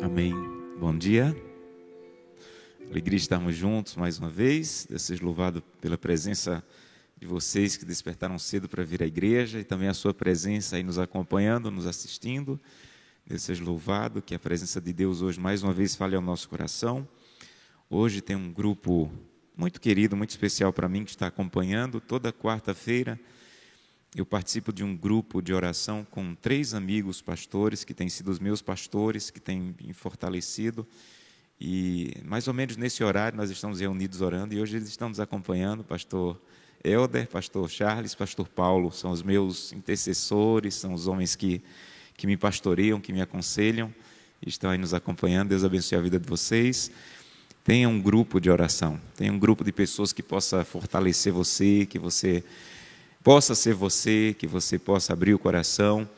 Amém. Bom dia. Alegria de estarmos juntos mais uma vez. Deus seja louvado pela presença de vocês que despertaram cedo para vir à igreja e também a sua presença aí nos acompanhando, nos assistindo. Deus seja louvado, que a presença de Deus hoje mais uma vez fale ao nosso coração. Hoje tem um grupo muito querido, muito especial para mim que está acompanhando. Toda quarta-feira eu participo de um grupo de oração com 3 amigos pastores que têm sido os meus pastores, que têm me fortalecido. E mais ou menos nesse horário nós estamos reunidos orando e hoje eles estão nos acompanhando, pastor Helder, pastor Charles, pastor Paulo, são os meus intercessores, são os homens que me pastoreiam, que me aconselham, e estão aí nos acompanhando. Deus abençoe a vida de vocês. Tenha um grupo de oração, tenha um grupo de pessoas que possa fortalecer você, que você possa ser você, que você possa abrir o coração.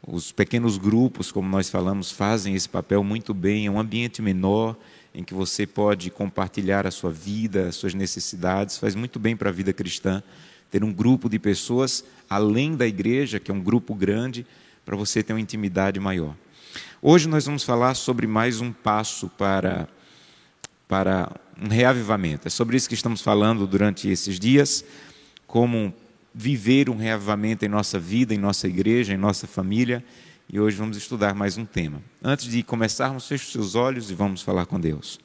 Os pequenos grupos, como nós falamos, fazem esse papel muito bem. É um ambiente menor em que você pode compartilhar a sua vida, as suas necessidades. Faz muito bem para a vida cristã ter um grupo de pessoas além da igreja, que é um grupo grande, para você ter uma intimidade maior. Hoje nós vamos falar sobre mais um passo para um reavivamento. É sobre isso que estamos falando durante esses dias, como viver um reavivamento em nossa vida, em nossa igreja, em nossa família, e hoje vamos estudar mais um tema. Antes de começarmos, feche os seus olhos e vamos falar com Deus.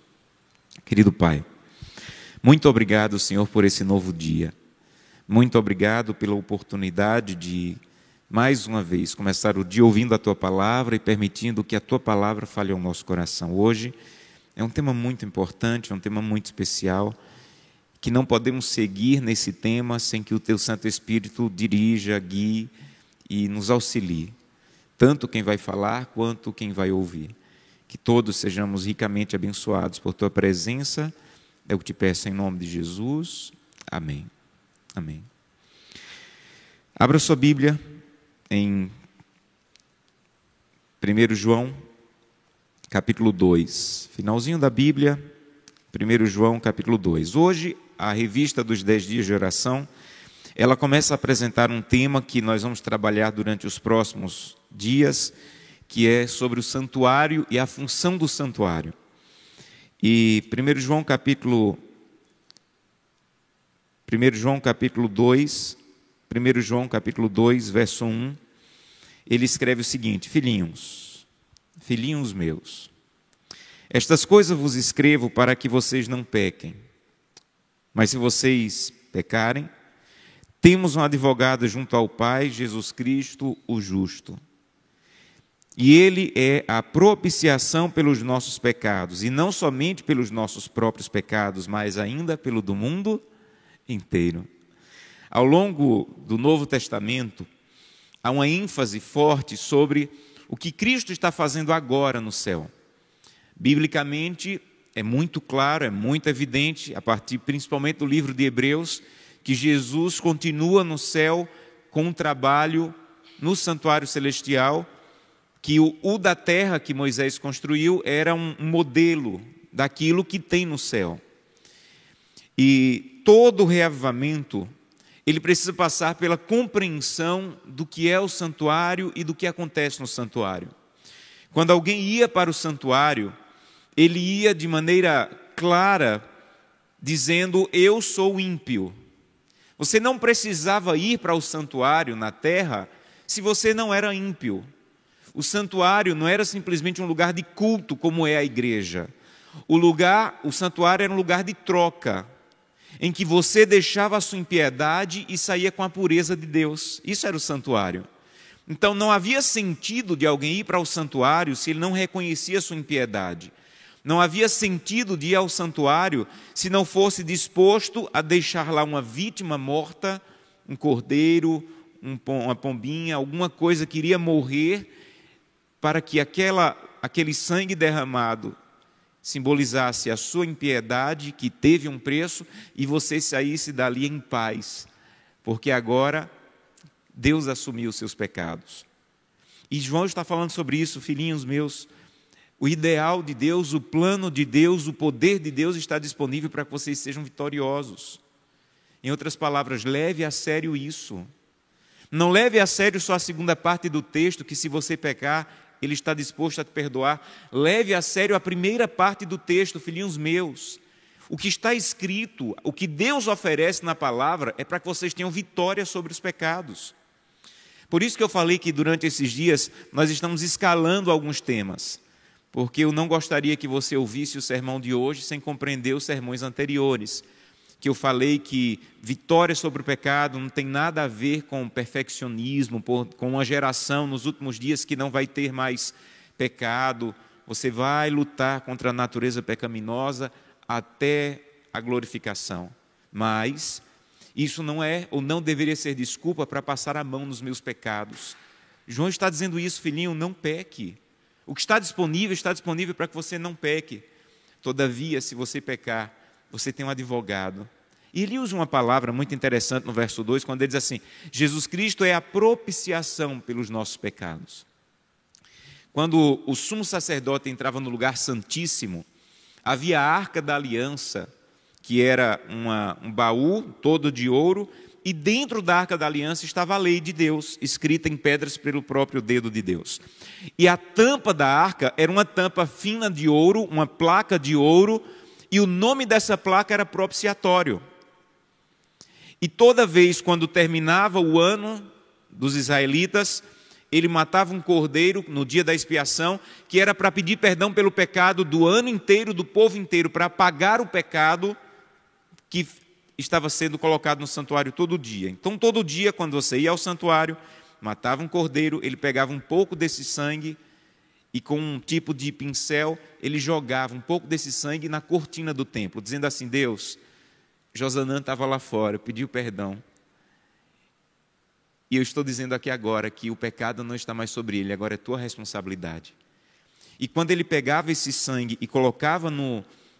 Querido Pai, muito obrigado, Senhor, por esse novo dia. Muito obrigado pela oportunidade de, mais uma vez, começar o dia ouvindo a Tua Palavra e permitindo que a Tua Palavra fale ao nosso coração. Hoje é um tema muito importante, é um tema muito especial, que não podemos seguir nesse tema sem que o Teu Santo Espírito dirija, guie e nos auxilie, tanto quem vai falar quanto quem vai ouvir. Que todos sejamos ricamente abençoados por Tua presença, é o que te peço em nome de Jesus. Amém. Amém. Abra sua Bíblia em 1 João, capítulo 2, finalzinho da Bíblia, 1 João, capítulo 2. Hoje, a revista dos 10 dias de oração, ela começa a apresentar um tema que nós vamos trabalhar durante os próximos dias, que é sobre o santuário e a função do santuário. E 1 João capítulo 2, verso 1, ele escreve o seguinte: filhinhos meus, estas coisas vos escrevo para que vocês não pequem. Mas se vocês pecarem, temos um advogado junto ao Pai, Jesus Cristo, o justo. E Ele é a propiciação pelos nossos pecados, e não somente pelos nossos próprios pecados, mas ainda pelo do mundo inteiro. Ao longo do Novo Testamento, há uma ênfase forte sobre o que Cristo está fazendo agora no céu. Biblicamente, é muito claro, é muito evidente, a partir principalmente do livro de Hebreus, que Jesus continua no céu com um trabalho no santuário celestial, que o da terra que Moisés construiu era um modelo daquilo que tem no céu. E todo reavivamento, ele precisa passar pela compreensão do que é o santuário e do que acontece no santuário. Quando alguém ia para o santuário, ele ia de maneira clara, dizendo: eu sou ímpio. Você não precisava ir para o santuário na terra se você não era ímpio. O santuário não era simplesmente um lugar de culto como é a igreja. O santuário era um lugar de troca, em que você deixava a sua impiedade e saía com a pureza de Deus. Isso era o santuário. Então não havia sentido de alguém ir para o santuário se ele não reconhecia a sua impiedade. Não havia sentido de ir ao santuário se não fosse disposto a deixar lá uma vítima morta, um cordeiro, uma pombinha, alguma coisa que iria morrer, para que aquele sangue derramado simbolizasse a sua impiedade, que teve um preço, e você saísse dali em paz, porque agora Deus assumiu os seus pecados. E João está falando sobre isso, filhinhos meus. O ideal de Deus, o plano de Deus, o poder de Deus está disponível para que vocês sejam vitoriosos. Em outras palavras, leve a sério isso. Não leve a sério só a segunda parte do texto, que se você pecar, Ele está disposto a te perdoar. Leve a sério a primeira parte do texto, filhinhos meus. O que está escrito, o que Deus oferece na palavra, é para que vocês tenham vitória sobre os pecados. Por isso que eu falei que durante esses dias nós estamos escalando alguns temas, porque eu não gostaria que você ouvisse o sermão de hoje sem compreender os sermões anteriores, que eu falei que vitória sobre o pecado não tem nada a ver com perfeccionismo, com uma geração nos últimos dias que não vai ter mais pecado. Você vai lutar contra a natureza pecaminosa até a glorificação. Mas isso não é ou não deveria ser desculpa para passar a mão nos meus pecados. João está dizendo isso, filhinho, não peque. O que está disponível para que você não peque. Todavia, se você pecar, você tem um advogado. E ele usa uma palavra muito interessante no verso 2, quando ele diz assim: Jesus Cristo é a propiciação pelos nossos pecados. Quando o sumo sacerdote entrava no lugar santíssimo, havia a arca da aliança, que era um baú todo de ouro, e dentro da arca da aliança estava a lei de Deus, escrita em pedras pelo próprio dedo de Deus. E a tampa da arca era uma tampa fina de ouro, uma placa de ouro, e o nome dessa placa era propiciatório. E toda vez quando terminava o ano dos israelitas, ele matava um cordeiro no dia da expiação, que era para pedir perdão pelo pecado do ano inteiro, do povo inteiro, para apagar o pecado que estava sendo colocado no santuário todo dia. Então, todo dia, quando você ia ao santuário, matava um cordeiro, ele pegava um pouco desse sangue e com um tipo de pincel, ele jogava um pouco desse sangue na cortina do templo, dizendo assim: Deus, Josanã estava lá fora, pediu perdão. E eu estou dizendo aqui agora que o pecado não está mais sobre ele, agora é tua responsabilidade. E quando ele pegava esse sangue e colocava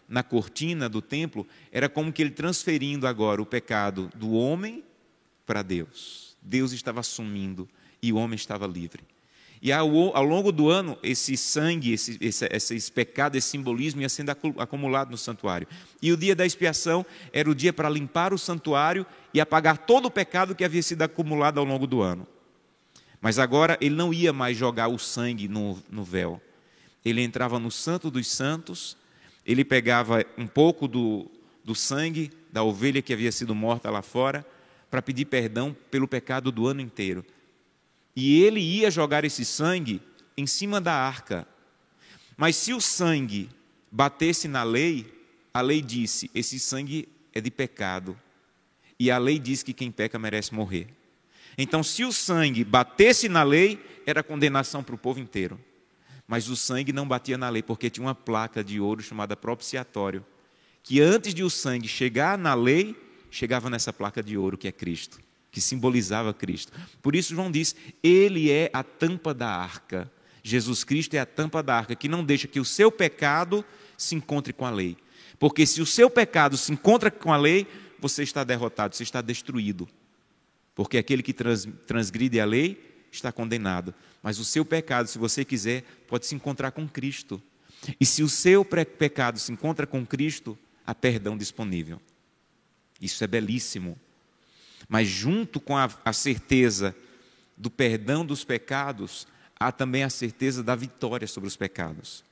na cortina do templo, era como que ele transferindo agora o pecado do homem para Deus. Deus estava assumindo e o homem estava livre. E ao longo do ano, esse sangue, esse pecado, esse simbolismo ia sendo acumulado no santuário. E o dia da expiação era o dia para limpar o santuário e apagar todo o pecado que havia sido acumulado ao longo do ano. Mas agora ele não ia mais jogar o sangue no véu. Ele entrava no Santo dos Santos, ele pegava um pouco do sangue da ovelha que havia sido morta lá fora, para pedir perdão pelo pecado do ano inteiro. E ele ia jogar esse sangue em cima da arca. Mas se o sangue batesse na lei, a lei disse: esse sangue é de pecado. E a lei diz que quem peca merece morrer. Então, se o sangue batesse na lei, era condenação para o povo inteiro. Mas o sangue não batia na lei, porque tinha uma placa de ouro chamada propiciatório, que antes de o sangue chegar na lei, chegava nessa placa de ouro que é Cristo, que simbolizava Cristo. Por isso João diz: ele é a tampa da arca. Jesus Cristo é a tampa da arca, que não deixa que o seu pecado se encontre com a lei. Porque se o seu pecado se encontra com a lei, você está derrotado, você está destruído. Porque aquele que transgride a lei está condenado. Mas o seu pecado, se você quiser, pode se encontrar com Cristo. E se o seu pecado se encontra com Cristo, há perdão disponível. Isso é belíssimo. Mas junto com a certeza do perdão dos pecados, há também a certeza da vitória sobre os pecados.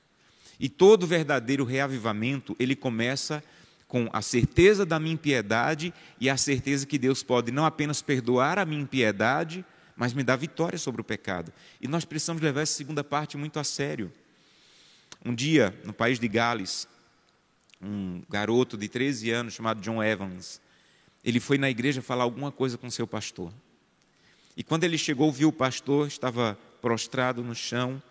E todo verdadeiro reavivamento, ele começa com a certeza da minha impiedade e a certeza que Deus pode não apenas perdoar a minha impiedade, mas me dar vitória sobre o pecado. E nós precisamos levar essa segunda parte muito a sério. Um dia, no país de Gales, um garoto de 13 anos chamado John Evans, ele foi na igreja falar alguma coisa com seu pastor. E quando ele chegou, viu o pastor, estava prostrado no chão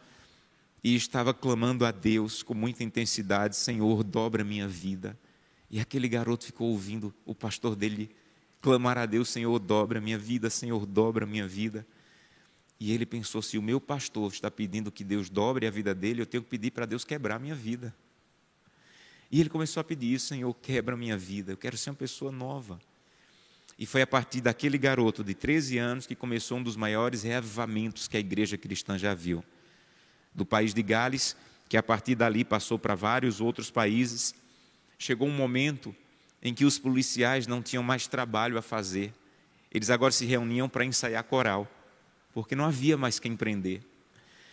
e estava clamando a Deus com muita intensidade: Senhor, dobra minha vida. E aquele garoto ficou ouvindo o pastor dele clamar a Deus: Senhor, dobra minha vida, Senhor, dobra minha vida. E ele pensou: se o meu pastor está pedindo que Deus dobre a vida dele, eu tenho que pedir para Deus quebrar a minha vida. E ele começou a pedir isso: Senhor, quebra a minha vida, eu quero ser uma pessoa nova. E foi a partir daquele garoto de 13 anos que começou um dos maiores reavivamentos que a igreja cristã já viu. Do país de Gales, que a partir dali passou para vários outros países. Chegou um momento em que os policiais não tinham mais trabalho a fazer. Eles agora se reuniam para ensaiar coral, porque não havia mais quem prender.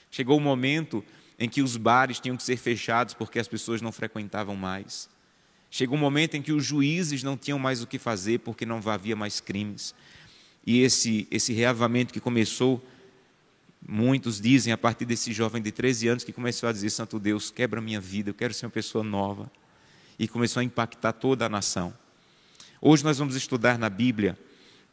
Chegou o momento em que os bares tinham que ser fechados porque as pessoas não frequentavam mais. Chegou um momento em que os juízes não tinham mais o que fazer porque não havia mais crimes. E esse reavivamento que começou, muitos dizem, a partir desse jovem de 13 anos que começou a dizer: Santo Deus, quebra minha vida, eu quero ser uma pessoa nova. E começou a impactar toda a nação. Hoje nós vamos estudar na Bíblia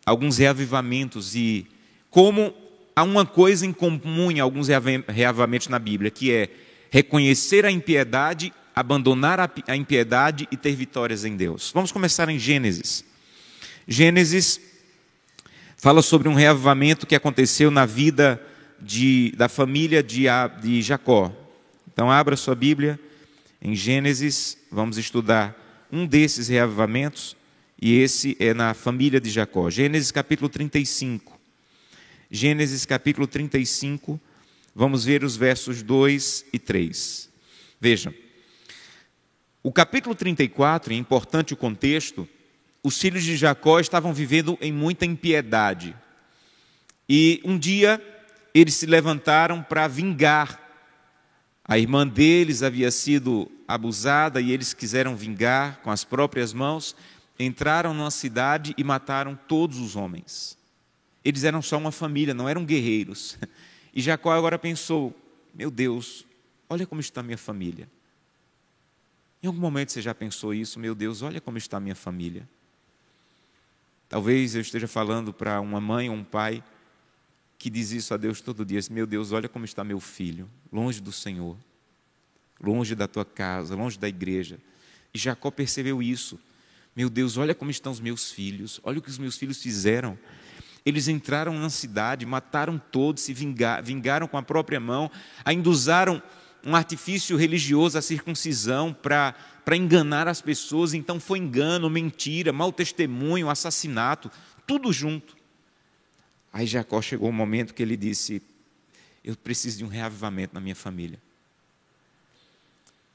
alguns reavivamentos e como há uma coisa em comum em alguns reavivamentos na Bíblia, que é reconhecer a impiedade, abandonar a impiedade e ter vitórias em Deus. Vamos começar em Gênesis. Gênesis fala sobre um reavivamento que aconteceu na vida da família de Jacó. Então abra sua Bíblia em Gênesis, vamos estudar um desses reavivamentos, e esse é na família de Jacó. Gênesis capítulo 35. Gênesis capítulo 35, vamos ver os versos 2 e 3. Vejam, o capítulo 34, é importante o contexto, os filhos de Jacó estavam vivendo em muita impiedade. E um dia eles se levantaram para vingar. A irmã deles havia sido abusada e eles quiseram vingar com as próprias mãos. Entraram numa cidade e mataram todos os homens. Eles eram só uma família, não eram guerreiros. E Jacó agora pensou: meu Deus, olha como está a minha família. Em algum momento você já pensou isso? Meu Deus, olha como está a minha família. Talvez eu esteja falando para uma mãe ou um pai que diz isso a Deus todo dia: meu Deus, olha como está meu filho, longe do Senhor, longe da tua casa, longe da igreja. E Jacó percebeu isso. Meu Deus, olha como estão os meus filhos, olha o que os meus filhos fizeram. Eles entraram na cidade, mataram todos, se vingaram com a própria mão, ainda usaram um artifício religioso, a circuncisão, para enganar as pessoas. Então foi engano, mentira, mau testemunho, assassinato, tudo junto. Aí Jacó chegou um momento que ele disse: eu preciso de um reavivamento na minha família.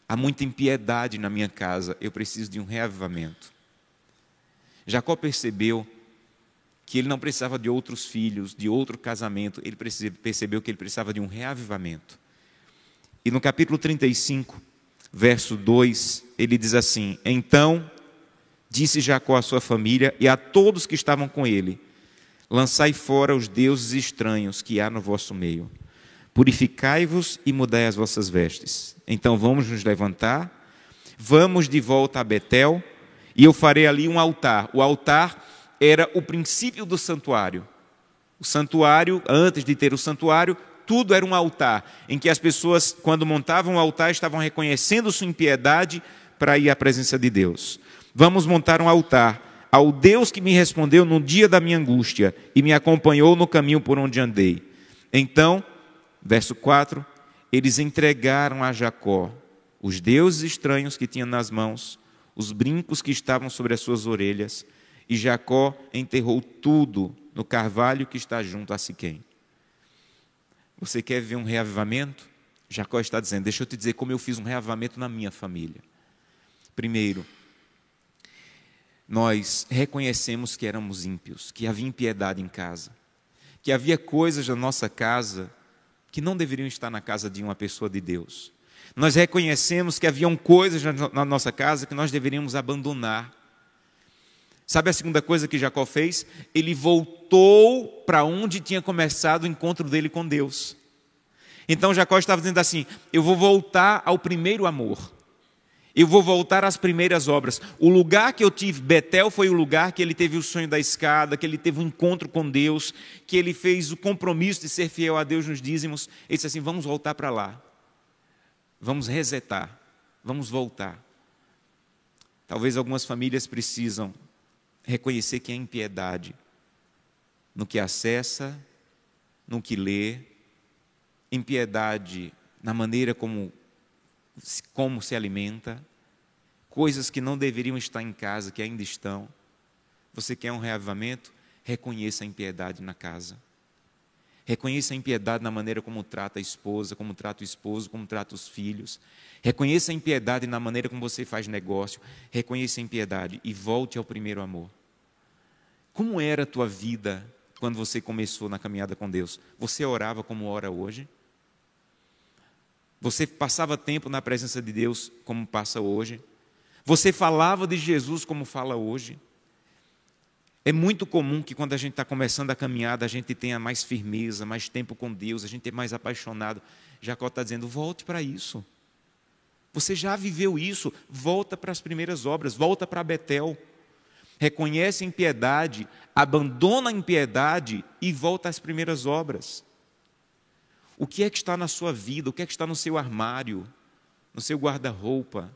Há muita impiedade na minha casa, eu preciso de um reavivamento. Jacó percebeu que ele não precisava de outros filhos, de outro casamento, ele percebeu que ele precisava de um reavivamento. E no capítulo 35, verso 2, ele diz assim: então disse Jacó à sua família e a todos que estavam com ele: lançai fora os deuses estranhos que há no vosso meio. Purificai-vos e mudai as vossas vestes. Então vamos nos levantar, vamos de volta a Betel, e eu farei ali um altar. O altar era o princípio do santuário. O santuário, antes de ter o santuário, tudo era um altar, em que as pessoas, quando montavam o altar, estavam reconhecendo sua impiedade para ir à presença de Deus. Vamos montar um altar ao Deus que me respondeu no dia da minha angústia e me acompanhou no caminho por onde andei. Então, verso 4, eles entregaram a Jacó os deuses estranhos que tinham nas mãos, os brincos que estavam sobre as suas orelhas, e Jacó enterrou tudo no carvalho que está junto a Siquém. Você quer ver um reavivamento? Jacó está dizendo: deixa eu te dizer como eu fiz um reavivamento na minha família. Primeiro, nós reconhecemos que éramos ímpios, que havia impiedade em casa, que havia coisas na nossa casa que não deveriam estar na casa de uma pessoa de Deus. Nós reconhecemos que haviam coisas na nossa casa que nós deveríamos abandonar. Sabe a segunda coisa que Jacó fez? Ele voltou para onde tinha começado o encontro dele com Deus. Então Jacó estava dizendo assim: eu vou voltar ao primeiro amor. Eu vou voltar às primeiras obras. O lugar que eu tive, Betel, foi o lugar que ele teve o sonho da escada, que ele teve um encontro com Deus, que ele fez o compromisso de ser fiel a Deus nos dízimos. Ele disse assim: vamos voltar para lá. Vamos resetar. Vamos voltar. Talvez algumas famílias precisam reconhecer que há impiedade no que acessa, no que lê, impiedade na maneira como se alimenta, coisas que não deveriam estar em casa, que ainda estão. Você quer um reavivamento? Reconheça a impiedade na casa. Reconheça a impiedade na maneira como trata a esposa, como trata o esposo, como trata os filhos. Reconheça a impiedade na maneira como você faz negócio. Reconheça a impiedade e volte ao primeiro amor. Como era a tua vida quando você começou na caminhada com Deus? Você orava como ora hoje? Você passava tempo na presença de Deus como passa hoje? Você falava de Jesus como fala hoje? É muito comum que quando a gente está começando a caminhada, a gente tenha mais firmeza, mais tempo com Deus, a gente é mais apaixonado. Jacó está dizendo, volte para isso. Você já viveu isso, volta para as primeiras obras, volta para Betel. Reconhece a impiedade, abandona a impiedade e volta às primeiras obras. O que é que está na sua vida, o que é que está no seu armário, no seu guarda-roupa,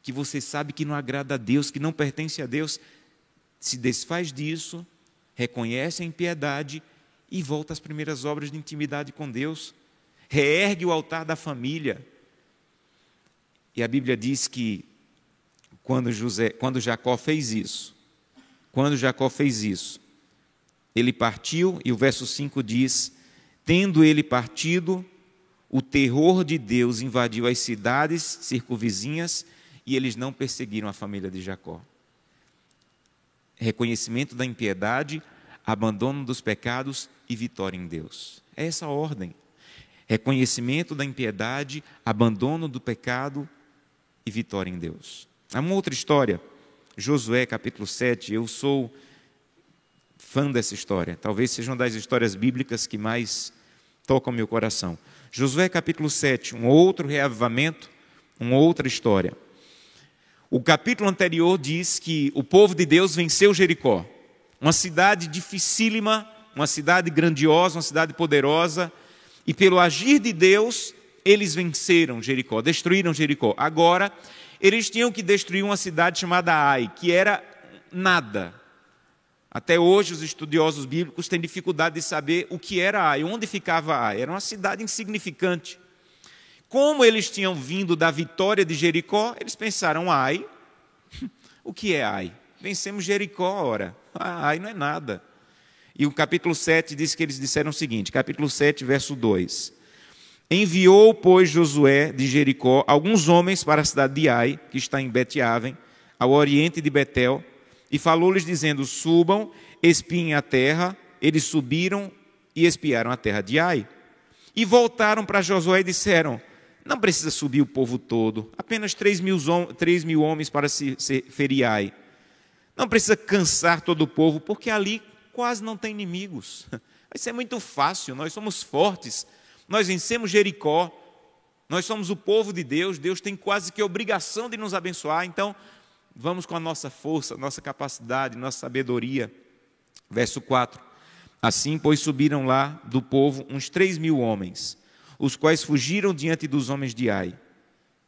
que você sabe que não agrada a Deus, que não pertence a Deus? Se desfaz disso, reconhece a impiedade e volta às primeiras obras de intimidade com Deus. Reergue o altar da família. E a Bíblia diz que quando Jacó fez isso, ele partiu, e o verso 5 diz, tendo ele partido, o terror de Deus invadiu as cidades circunvizinhas e eles não perseguiram a família de Jacó. Reconhecimento da impiedade, abandono dos pecados e vitória em Deus. É essa a ordem. Reconhecimento da impiedade, abandono do pecado e vitória em Deus. Há uma outra história, Josué capítulo 7, eu sou fã dessa história. Talvez seja uma das histórias bíblicas que mais tocam meu coração. Josué capítulo 7, um outro reavivamento, uma outra história. O capítulo anterior diz que o povo de Deus venceu Jericó, uma cidade dificílima, uma cidade grandiosa, uma cidade poderosa, e pelo agir de Deus, eles venceram Jericó, destruíram Jericó. Agora, eles tinham que destruir uma cidade chamada Ai, que era nada. Até hoje, os estudiosos bíblicos têm dificuldade de saber o que era Ai, onde ficava Ai. Era uma cidade insignificante. Como eles tinham vindo da vitória de Jericó, eles pensaram, Ai, o que é Ai? Vencemos Jericó, ora. Ai não é nada. E o capítulo 7 diz que eles disseram o seguinte, capítulo 7, verso 2. Enviou, pois, Josué de Jericó alguns homens para a cidade de Ai, que está em Bet-Aven, ao oriente de Betel, e falou-lhes dizendo, subam, espiem a terra. Eles subiram e espiaram a terra de Ai. E voltaram para Josué e disseram, não precisa subir o povo todo, apenas 3 mil homens para se ferir Ai. Não precisa cansar todo o povo, porque ali quase não tem inimigos. Vai ser muito fácil, nós somos fortes, nós vencemos Jericó, nós somos o povo de Deus, Deus tem quase que obrigação de nos abençoar, então vamos com a nossa força, nossa capacidade, nossa sabedoria. Verso 4. Assim, pois, subiram lá do povo uns 3 mil homens, os quais fugiram diante dos homens de Ai.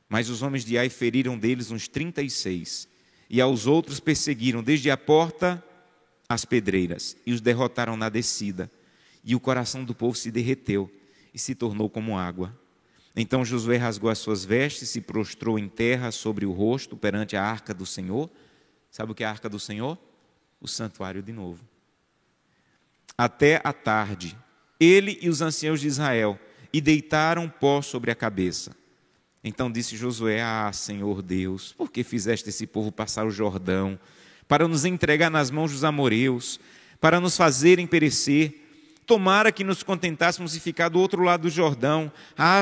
Mas os homens de Ai feriram deles uns 36, e aos outros perseguiram desde a porta às pedreiras, e os derrotaram na descida. E o coração do povo se derreteu, e se tornou como água. Então Josué rasgou as suas vestes, se prostrou em terra sobre o rosto perante a arca do Senhor. Sabe o que é a arca do Senhor? O santuário de novo. Até a tarde, ele e os anciãos de Israel, e deitaram pó sobre a cabeça. Então disse Josué, Senhor Deus, por que fizeste esse povo passar o Jordão, para nos entregar nas mãos dos amoreus, para nos fazerem perecer? Tomara que nos contentássemos e ficar do outro lado do Jordão.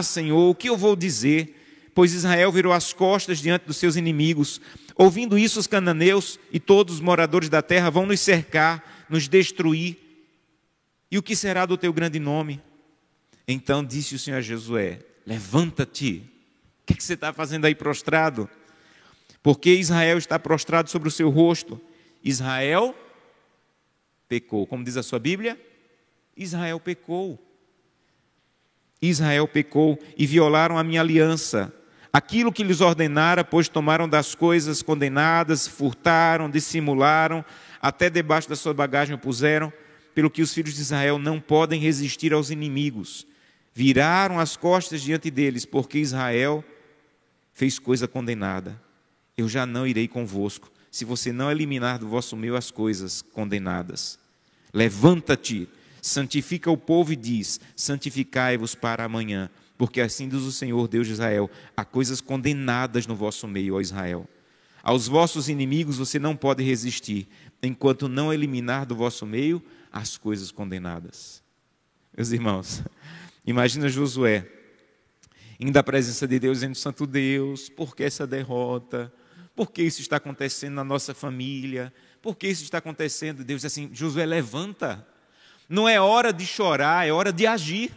Senhor, o que eu vou dizer? Pois Israel virou as costas diante dos seus inimigos. Ouvindo isso, os cananeus e todos os moradores da terra vão nos cercar, nos destruir. E o que será do teu grande nome? Então disse o Senhor a Josué, levanta-te. O que você está fazendo aí prostrado? Porque Israel está prostrado sobre o seu rosto. Israel pecou. Como diz a sua Bíblia? Israel pecou. Israel pecou e violaram a minha aliança. Aquilo que lhes ordenara, pois tomaram das coisas condenadas, furtaram, dissimularam, até debaixo da sua bagagem o puseram, pelo que os filhos de Israel não podem resistir aos inimigos. Viraram as costas diante deles, porque Israel fez coisa condenada. Eu já não irei convosco, se você não eliminar do vosso meio as coisas condenadas. Levanta-te, santifica o povo e diz: santificai-vos para amanhã, porque assim diz o Senhor Deus de Israel: há coisas condenadas no vosso meio, ó Israel. Aos vossos inimigos você não pode resistir, enquanto não eliminar do vosso meio as coisas condenadas. Meus irmãos, imagina Josué indo à presença de Deus, dizendo: Santo Deus, por que essa derrota? Por que isso está acontecendo na nossa família? Por que isso está acontecendo? Deus diz assim: Josué, levanta. Não é hora de chorar, é hora de agir.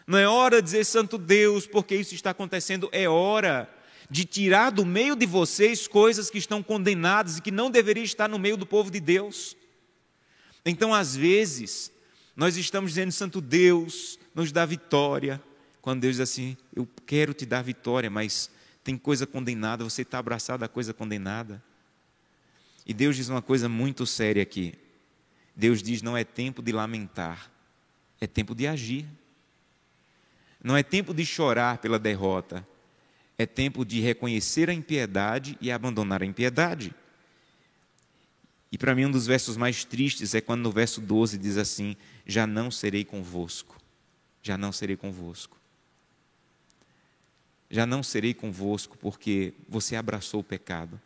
Não é hora de dizer: Santo Deus, por que isso está acontecendo? É hora de tirar do meio de vocês coisas que estão condenadas e que não deveriam estar no meio do povo de Deus. Então, às vezes, nós estamos dizendo: Santo Deus, nos dá vitória. Quando Deus diz assim: eu quero te dar vitória, mas tem coisa condenada, você está abraçado à coisa condenada. E Deus diz uma coisa muito séria aqui. Deus diz: não é tempo de lamentar, é tempo de agir. Não é tempo de chorar pela derrota, é tempo de reconhecer a impiedade e abandonar a impiedade. E para mim um dos versos mais tristes é quando no verso 12 diz assim: já não serei convosco, já não serei convosco. Já não serei convosco porque você abraçou o pecado.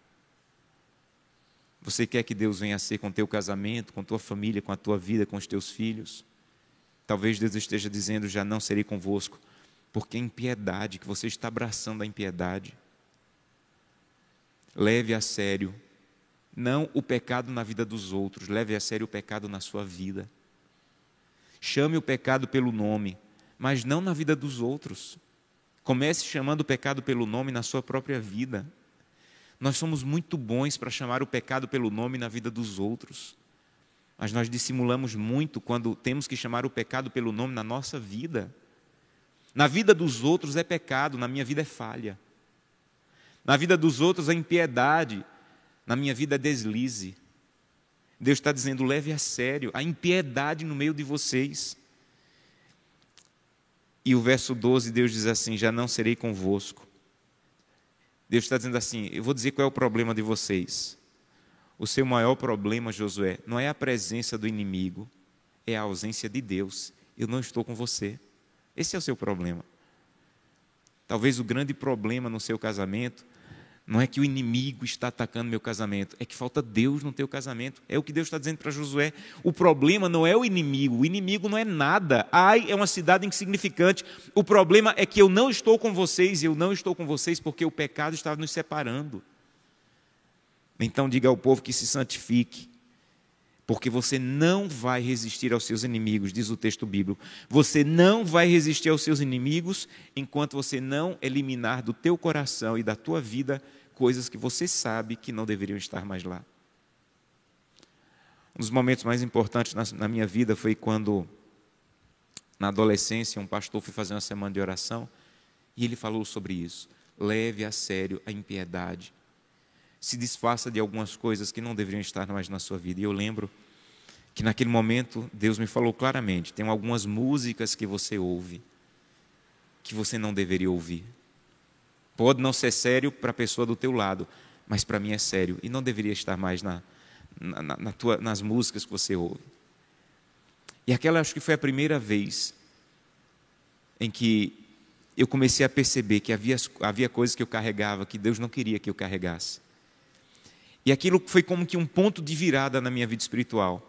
Você quer que Deus venha a ser com o teu casamento, com a tua família, com a tua vida, com os teus filhos. Talvez Deus esteja dizendo: já não serei convosco, porque é impiedade, que você está abraçando a impiedade. Leve a sério, não o pecado na vida dos outros, leve a sério o pecado na sua vida. Chame o pecado pelo nome, mas não na vida dos outros. Comece chamando o pecado pelo nome na sua própria vida. Nós somos muito bons para chamar o pecado pelo nome na vida dos outros, mas nós dissimulamos muito quando temos que chamar o pecado pelo nome na nossa vida. Na vida dos outros é pecado, na minha vida é falha. Na vida dos outros é impiedade, na minha vida é deslize. Deus está dizendo: leve a sério a impiedade no meio de vocês. E o verso 12, Deus diz assim: já não serei convosco. Deus está dizendo assim: eu vou dizer qual é o problema de vocês. O seu maior problema, Josué, não é a presença do inimigo, é a ausência de Deus. Eu não estou com você. Esse é o seu problema. Talvez o grande problema no seu casamento não é que o inimigo está atacando meu casamento, é que falta Deus no teu casamento. É o que Deus está dizendo para Josué. O problema não é o inimigo não é nada. Ai é uma cidade insignificante. O problema é que eu não estou com vocês, e eu não estou com vocês porque o pecado estava nos separando. Então diga ao povo que se santifique, porque você não vai resistir aos seus inimigos, diz o texto bíblico. Você não vai resistir aos seus inimigos enquanto você não eliminar do teu coração e da tua vida coisas que você sabe que não deveriam estar mais lá. Um dos momentos mais importantes na minha vida foi quando, na adolescência, um pastor foi fazer uma semana de oração e ele falou sobre isso. Leve a sério a impiedade. Se desfaça de algumas coisas que não deveriam estar mais na sua vida. E eu lembro que naquele momento Deus me falou claramente: tem algumas músicas que você ouve que você não deveria ouvir. Pode não ser sério para a pessoa do teu lado, mas para mim é sério e não deveria estar mais nas músicas que você ouve. E aquela, acho que foi a primeira vez em que eu comecei a perceber que havia coisas que eu carregava que Deus não queria que eu carregasse. E aquilo foi como que um ponto de virada na minha vida espiritual,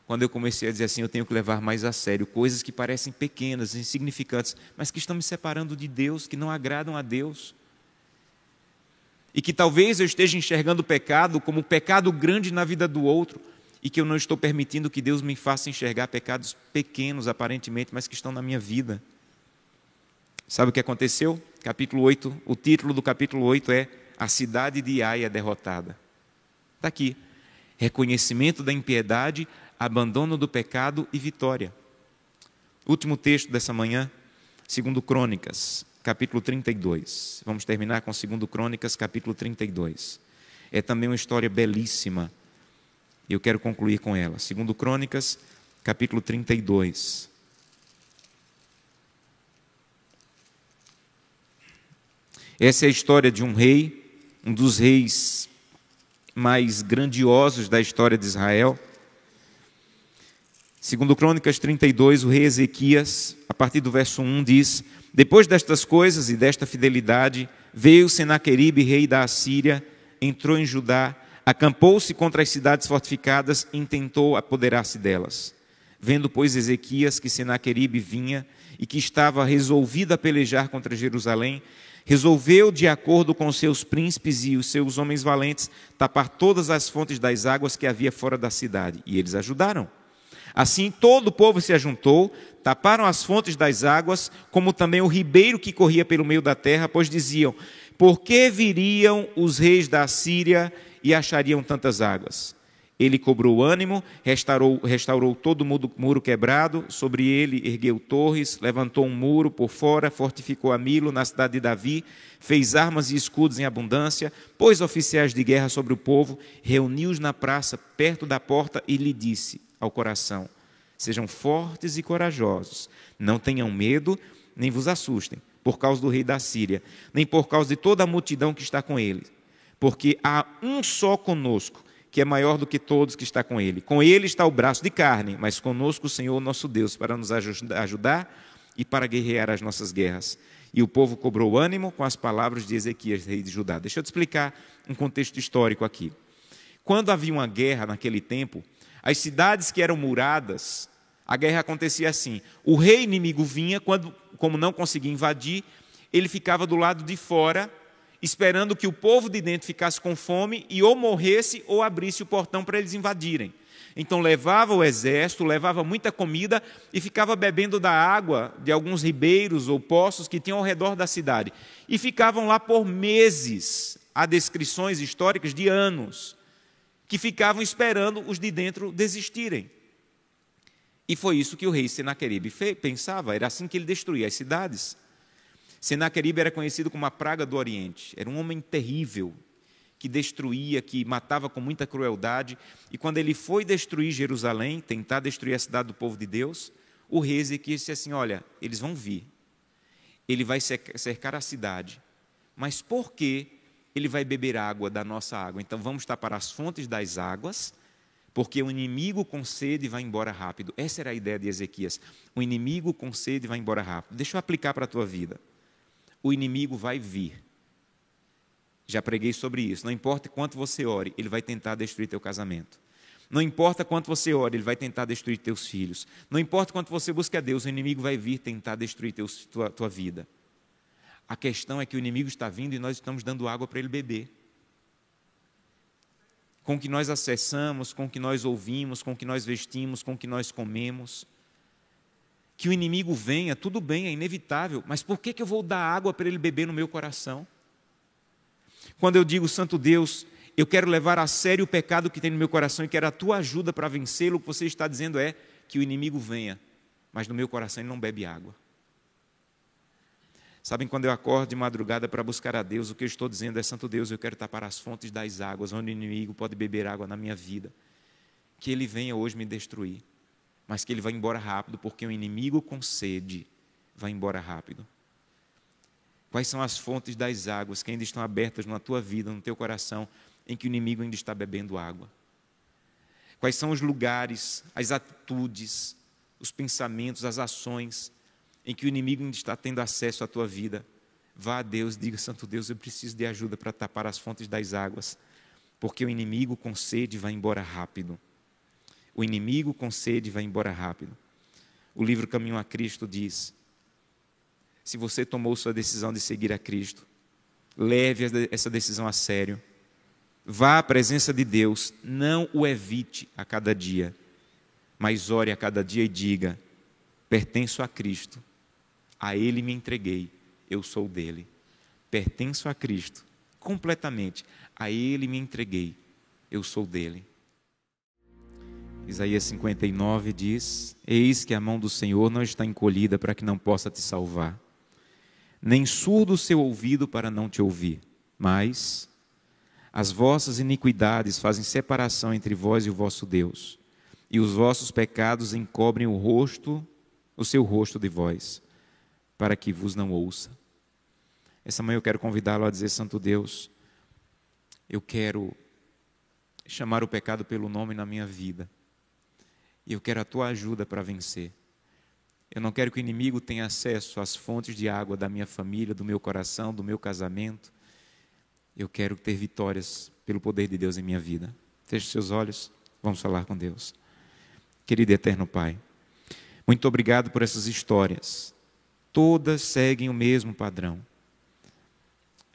quando eu comecei a dizer assim: eu tenho que levar mais a sério coisas que parecem pequenas, insignificantes, mas que estão me separando de Deus, que não agradam a Deus. E que talvez eu esteja enxergando o pecado como pecado grande na vida do outro, e que eu não estou permitindo que Deus me faça enxergar pecados pequenos aparentemente, mas que estão na minha vida. Sabe o que aconteceu? Capítulo 8, o título do capítulo 8 é: a cidade de Ai é derrotada. Está aqui: reconhecimento da impiedade, abandono do pecado e vitória. Último texto dessa manhã, 2 Crônicas, capítulo 32. Vamos terminar com 2 Crônicas, capítulo 32. É também uma história belíssima, e eu quero concluir com ela. 2 Crônicas, capítulo 32. Essa é a história de um rei, um dos reis mais grandiosos da história de Israel. Segundo Crônicas 32, o rei Ezequias, a partir do verso 1, diz: depois destas coisas e desta fidelidade, veio Senaqueribe, rei da Assíria, entrou em Judá, acampou-se contra as cidades fortificadas e intentou apoderar-se delas. Vendo, pois, Ezequias que Senaqueribe vinha e que estava resolvido a pelejar contra Jerusalém, resolveu, de acordo com seus príncipes e os seus homens valentes, tapar todas as fontes das águas que havia fora da cidade. E eles ajudaram. Assim todo o povo se ajuntou, taparam as fontes das águas, como também o ribeiro que corria pelo meio da terra, pois diziam: por que viriam os reis da Assíria e achariam tantas águas? Ele cobrou ânimo, restaurou todo o muro quebrado, sobre ele ergueu torres, levantou um muro por fora, fortificou a Milo na cidade de Davi, fez armas e escudos em abundância, pôs oficiais de guerra sobre o povo, reuniu-os na praça perto da porta e lhe disse ao coração: sejam fortes e corajosos, não tenham medo, nem vos assustem, por causa do rei da Síria, nem por causa de toda a multidão que está com ele, porque há um só conosco, que é maior do que todos que está com ele. Com ele está o braço de carne, mas conosco o Senhor nosso Deus, para nos ajudar e para guerrear as nossas guerras. E o povo cobrou ânimo com as palavras de Ezequias, rei de Judá. Deixa eu te explicar um contexto histórico aqui. Quando havia uma guerra naquele tempo, as cidades que eram muradas, a guerra acontecia assim: o rei inimigo vinha, como não conseguia invadir, ele ficava do lado de fora, esperando que o povo de dentro ficasse com fome e ou morresse ou abrisse o portão para eles invadirem. Então levava o exército, levava muita comida e ficava bebendo da água de alguns ribeiros ou poços que tinham ao redor da cidade. E ficavam lá por meses. Há descrições históricas de anos, que ficavam esperando os de dentro desistirem. E foi isso que o rei Senaqueribe pensava, era assim que ele destruía as cidades. Senaqueribe era conhecido como a praga do Oriente, era um homem terrível, que destruía, que matava com muita crueldade, e quando ele foi destruir Jerusalém, tentar destruir a cidade do povo de Deus, o rei Ezequias disse assim: olha, eles vão vir, ele vai cercar a cidade, mas por que ele vai beber água da nossa água? Então vamos tapar as fontes das águas, porque o inimigo com sede vai embora rápido. Essa era a ideia de Ezequias, o inimigo com sede vai embora rápido. Deixa eu aplicar para a tua vida. O inimigo vai vir. Já preguei sobre isso. Não importa quanto você ore, ele vai tentar destruir teu casamento. Não importa quanto você ore, ele vai tentar destruir teus filhos. Não importa quanto você busque a Deus, o inimigo vai vir tentar destruir tua vida. A questão é que o inimigo está vindo e nós estamos dando água para ele beber. Com o que nós acessamos, com o que nós ouvimos, com o que nós vestimos, com o que nós comemos. Que o inimigo venha, tudo bem, é inevitável, mas por que eu vou dar água para ele beber no meu coração? Quando eu digo: Santo Deus, eu quero levar a sério o pecado que tem no meu coração e quero a tua ajuda para vencê-lo, o que você está dizendo é que o inimigo venha, mas no meu coração ele não bebe água. Sabem, quando eu acordo de madrugada para buscar a Deus, o que eu estou dizendo é: Santo Deus, eu quero tapar as fontes das águas, onde o inimigo pode beber água na minha vida. Que ele venha hoje me destruir, mas que ele vai embora rápido, porque o inimigo com sede vai embora rápido. Quais são as fontes das águas que ainda estão abertas na tua vida, no teu coração, em que o inimigo ainda está bebendo água? Quais são os lugares, as atitudes, os pensamentos, as ações em que o inimigo ainda está tendo acesso à tua vida? Vá a Deus, diga: Santo Deus, eu preciso de ajuda para tapar as fontes das águas, porque o inimigo com sede vai embora rápido. O inimigo com sede vai embora rápido. O livro Caminho a Cristo diz: se você tomou sua decisão de seguir a Cristo, leve essa decisão a sério. Vá à presença de Deus, não o evite a cada dia, mas ore a cada dia e diga: pertenço a Cristo, a Ele me entreguei, eu sou dele. Pertenço a Cristo, completamente, a Ele me entreguei, eu sou dele. Isaías 59 diz: eis que a mão do Senhor não está encolhida para que não possa te salvar, nem surdo o seu ouvido para não te ouvir, mas as vossas iniquidades fazem separação entre vós e o vosso Deus, e os vossos pecados encobrem o seu rosto de vós, para que vos não ouça. Essa manhã eu quero convidá-lo a dizer: Santo Deus, eu quero chamar o pecado pelo nome na minha vida. E eu quero a tua ajuda para vencer. Eu não quero que o inimigo tenha acesso às fontes de água da minha família, do meu coração, do meu casamento. Eu quero ter vitórias pelo poder de Deus em minha vida. Feche seus olhos, vamos falar com Deus. Querido e eterno Pai, muito obrigado por essas histórias. Todas seguem o mesmo padrão.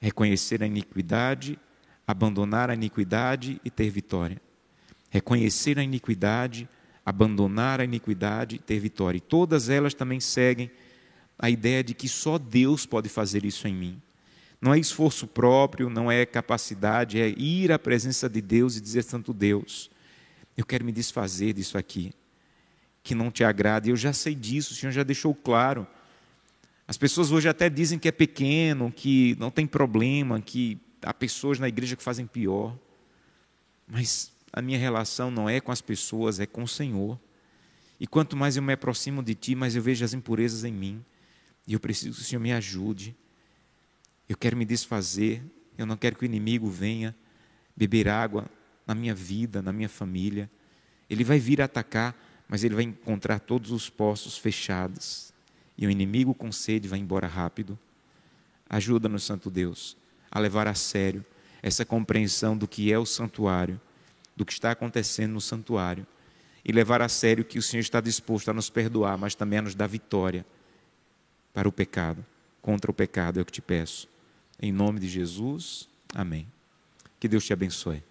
Reconhecer a iniquidade, abandonar a iniquidade e ter vitória. Reconhecer a iniquidade, abandonar a iniquidade e ter vitória. E todas elas também seguem a ideia de que só Deus pode fazer isso em mim. Não é esforço próprio, não é capacidade, é ir à presença de Deus e dizer: Santo Deus, eu quero me desfazer disso aqui, que não te agrada. E eu já sei disso, o Senhor já deixou claro. As pessoas hoje até dizem que é pequeno, que não tem problema, que há pessoas na igreja que fazem pior. Mas a minha relação não é com as pessoas, é com o Senhor. E quanto mais eu me aproximo de Ti, mais eu vejo as impurezas em mim. E eu preciso que o Senhor me ajude. Eu quero me desfazer, eu não quero que o inimigo venha beber água na minha vida, na minha família. Ele vai vir atacar, mas ele vai encontrar todos os poços fechados. E o inimigo com sede vai embora rápido. Ajuda-nos, Santo Deus, a levar a sério essa compreensão do que é o santuário, do que está acontecendo no santuário, e levar a sério que o Senhor está disposto a nos perdoar, mas também a nos dar vitória para o pecado, contra o pecado, é o que te peço. Em nome de Jesus, amém. Que Deus te abençoe.